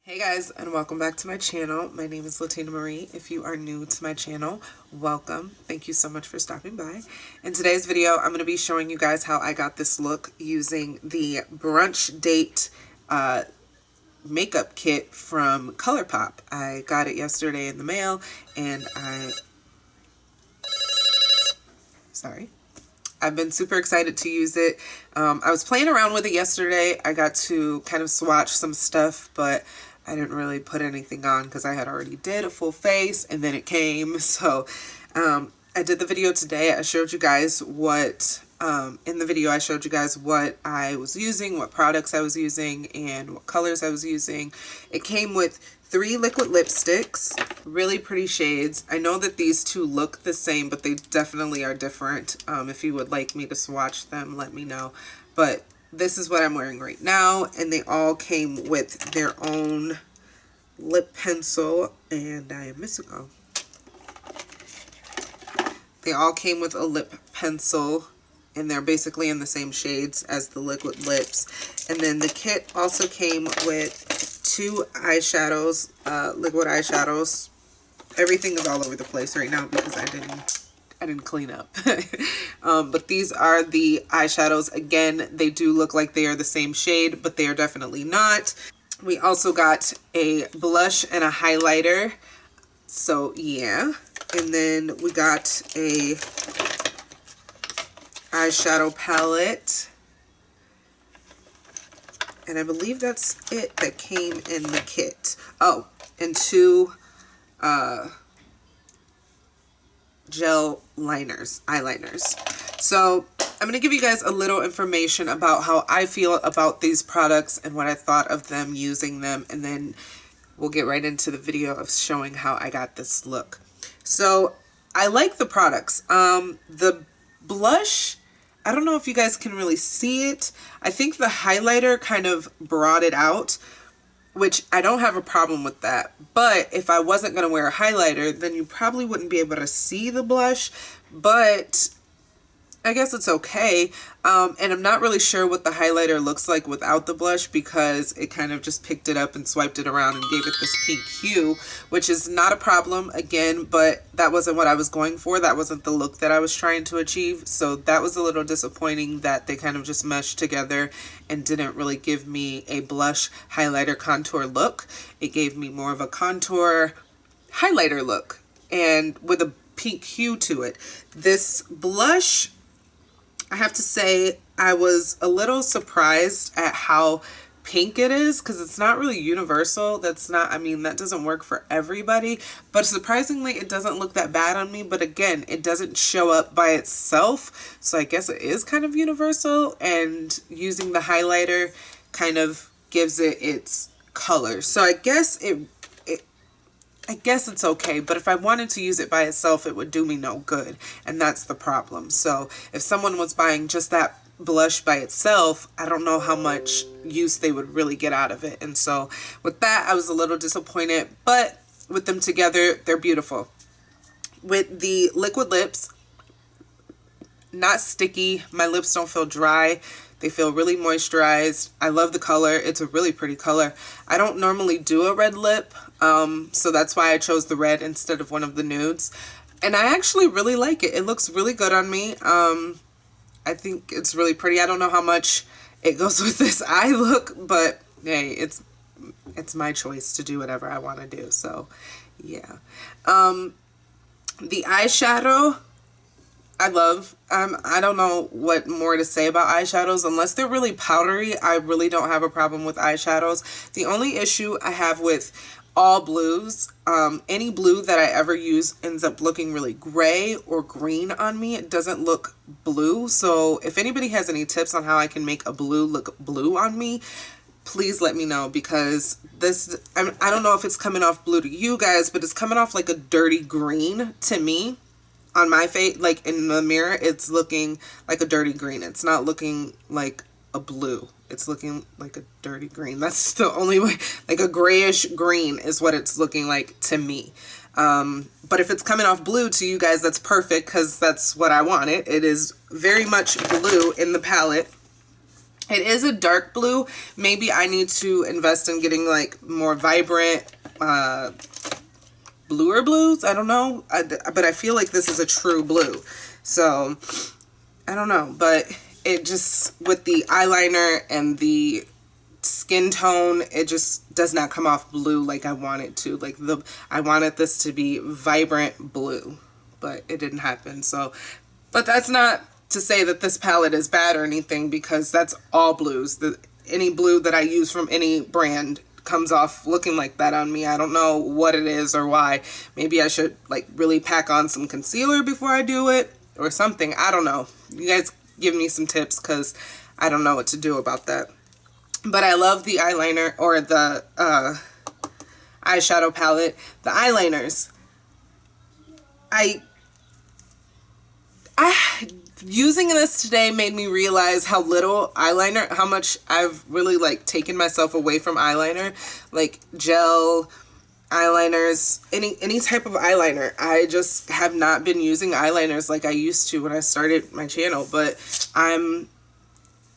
Hey guys, and welcome back to my channel. My name is Latina Marie. If you are new to my channel, welcome. Thank you so much for stopping by. In today's video, I'm going to be showing you guys how I got this look using the Brunch Date makeup kit from ColourPop. I got it yesterday in the mail, and I've been super excited to use it. I was playing around with it yesterday. I got to kind of swatch some stuff, but I didn't really put anything on because I had already did a full face and then it came. So I did the video today. I showed you guys what, in the video I showed you guys what I was using, what products I was using, and what colors I was using. It came with 3 liquid lipsticks, really pretty shades. I know that these two look the same, but they definitely are different. If you would like me to swatch them, let me know. But this is what I'm wearing right now, and they all came with their own lip pencil, and I am missing, oh. They all came with a lip pencil, and they're basically in the same shades as the liquid lips. And then the kit also came with 2 eyeshadows, liquid eyeshadows. Everything is all over the place right now because I didn't clean up. But these are the eyeshadows. Again, they do look like they are the same shade, but they are definitely not. We also got a blush and a highlighter. So yeah. And then we got a eyeshadow palette. And I believe that's it that came in the kit. Oh, and 2 gel eyeliners. So I'm going to give you guys a little information about how I feel about these products and what I thought of them using them, and then we'll get right into the video of showing how I got this look. So I like the products. The blush, I don't know if you guys can really see it. I think the highlighter kind of brought it out, which I don't have a problem with that. But if I wasn't going to wear a highlighter, then you probably wouldn't be able to see the blush. But I guess it's okay. And I'm not really sure what the highlighter looks like without the blush, because it kind of just picked it up and swiped it around and gave it this pink hue, which is not a problem again, but that wasn't what I was going for. That wasn't the look that I was trying to achieve. So that was a little disappointing that they kind of just meshed together and didn't really give me a blush highlighter contour look. It gave me more of a contour highlighter look and with a pink hue to it. This blush, I have to say, I was a little surprised at how pink it is, because it's not really universal. That's not, I mean, that doesn't work for everybody, but surprisingly it doesn't look that bad on me. But again, it doesn't show up by itself, so I guess it is kind of universal, and using the highlighter kind of gives it its color. So I guess it's okay, but if I wanted to use it by itself, it would do me no good, and that's the problem. So if someone was buying just that blush by itself, I don't know how much use they would really get out of it. And so with that, I was a little disappointed, but with them together, they're beautiful. With the liquid lips, not sticky. My lips don't feel dry. They feel really moisturized. I love the color. It's a really pretty color. I don't normally do a red lip, so that's why I chose the red instead of one of the nudes. And I actually really like it. It looks really good on me. I think it's really pretty. I don't know how much it goes with this eye look, but hey, it's my choice to do whatever I want to do. So yeah. The eyeshadow, I love. I don't know what more to say about eyeshadows. Unless they're really powdery, I really don't have a problem with eyeshadows. The only issue I have with all blues, any blue that I ever use ends up looking really gray or green on me. It doesn't look blue. So if anybody has any tips on how I can make a blue look blue on me, please let me know, because this, I don't know if it's coming off blue to you guys, but it's coming off like a dirty green to me. On my face, like in the mirror, it's looking like a dirty green. It's not looking like a blue. It's looking like a dirty green. That's the only way, like a grayish green is what it's looking like to me. But if it's coming off blue to you guys, that's perfect, because that's what I wanted. It is very much blue in the palette. It is a dark blue. Maybe I need to invest in getting like more vibrant, bluer blues. I don't know. But I feel like this is a true blue. So, I don't know. But it just, with the eyeliner and the skin tone, it just does not come off blue like I want it to. Like I wanted this to be vibrant blue, but it didn't happen. So, but that's not to say that this palette is bad or anything, because that's all blues. Any blue that I use from any brand comes off looking like that on me. I don't know what it is or why. Maybe I should like really pack on some concealer before I do it or something. I don't know. You guys give me some tips, because I don't know what to do about that. But I love the eyeliner, or the eyeshadow palette. The eyeliners, using this today made me realize how little eyeliner, how much I've really like taken myself away from eyeliner, like gel eyeliners, any type of eyeliner. I just have not been using eyeliners like I used to when I started my channel, but I'm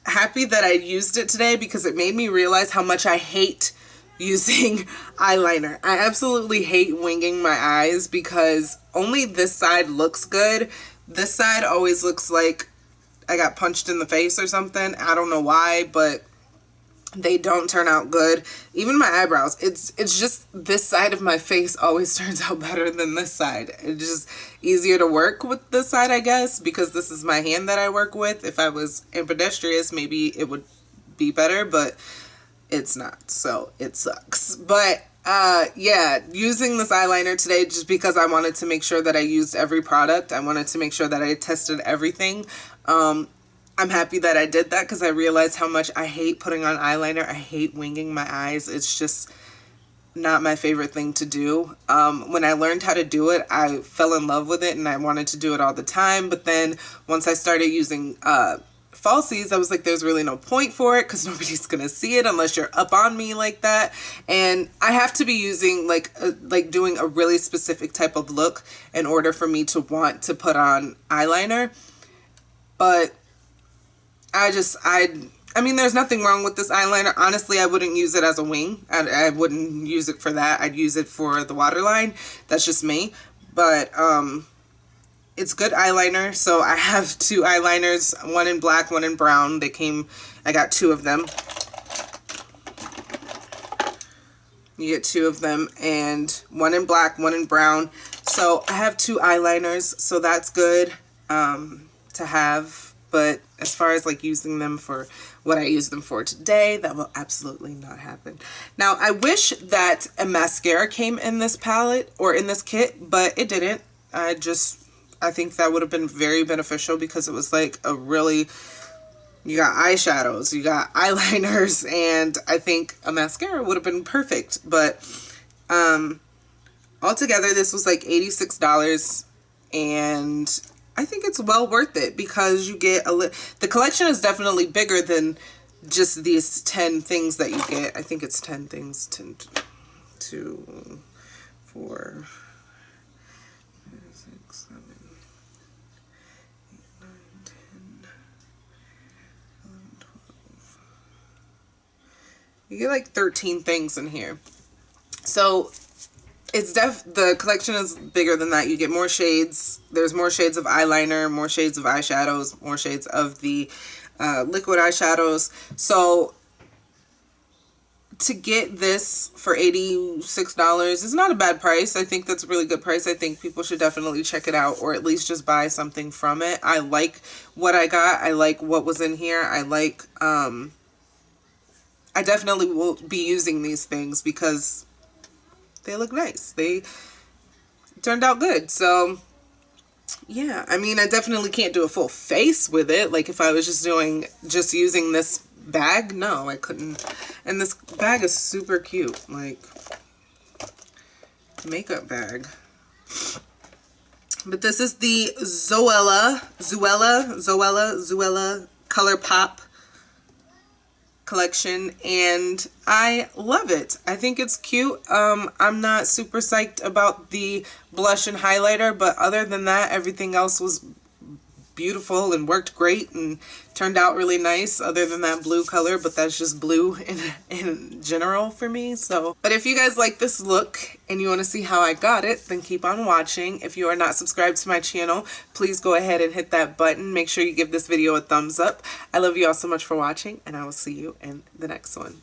happy that I used it today, because it made me realize how much I hate using eyeliner. I absolutely hate winging my eyes, because only this side looks good. This side always looks like I got punched in the face or something. I don't know why, but they don't turn out good. Even my eyebrows, it's just this side of my face always turns out better than this side. It's just easier to work with this side, I guess, because this is my hand that I work with. If I was ambidextrous, maybe it would be better, but it's not, so it sucks. But yeah, using this eyeliner today just because I wanted to make sure that I used every product. I wanted to make sure that I tested everything. I'm happy that I did that, because I realized how much I hate putting on eyeliner. I hate winging my eyes. It's just not my favorite thing to do. When I learned how to do it, I fell in love with it and I wanted to do it all the time. But then once I started using falsies, I was like, there's really no point for it, because nobody's gonna see it unless you're up on me like that. And I have to be using like doing a really specific type of look in order for me to want to put on eyeliner. But I mean, there's nothing wrong with this eyeliner. Honestly, I wouldn't use it as a wing. I wouldn't use it for that. I'd use it for the waterline. That's just me. But it's good eyeliner. So I have two eyeliners, one in black, one in brown. I got two of them. You get two of them, and one in black, one in brown. So I have two eyeliners, so that's good to have. But as far as like using them for what I use them for today, that will absolutely not happen. Now, I wish that a mascara came in this palette or in this kit, but it didn't. I think that would have been very beneficial, because it was like a really, you got eyeshadows, you got eyeliners, and I think a mascara would have been perfect. But altogether, this was like $86, and I think it's well worth it, because you get the collection is definitely bigger than just these 10 things that you get. I think it's 10 things, 10, 2, 4, 6, 7, 8, 9, 10, 11, 12. You get like 13 things in here. So it's the collection is bigger than that. You get more shades. There's more shades of eyeliner, more shades of eyeshadows, more shades of the liquid eyeshadows. So to get this for $86 is not a bad price. I think that's a really good price. I think people should definitely check it out, or at least just buy something from it. I like what I got. I like what was in here. I like, I definitely will be using these things because they look nice. They turned out good. So yeah, I mean, I definitely can't do a full face with it. Like if I was just using this bag, no, I couldn't. And this bag is super cute, like makeup bag. But this is the Zoella ColourPop collection, and I love it. I think it's cute. I'm not super psyched about the blush and highlighter, but other than that, everything else was beautiful and worked great and turned out really nice, other than that blue color, but that's just blue in general for me. So, but if you guys like this look and you want to see how I got it, then keep on watching. If you are not subscribed to my channel, please go ahead and hit that button. Make sure you give this video a thumbs up. I love you all so much for watching, and I will see you in the next one.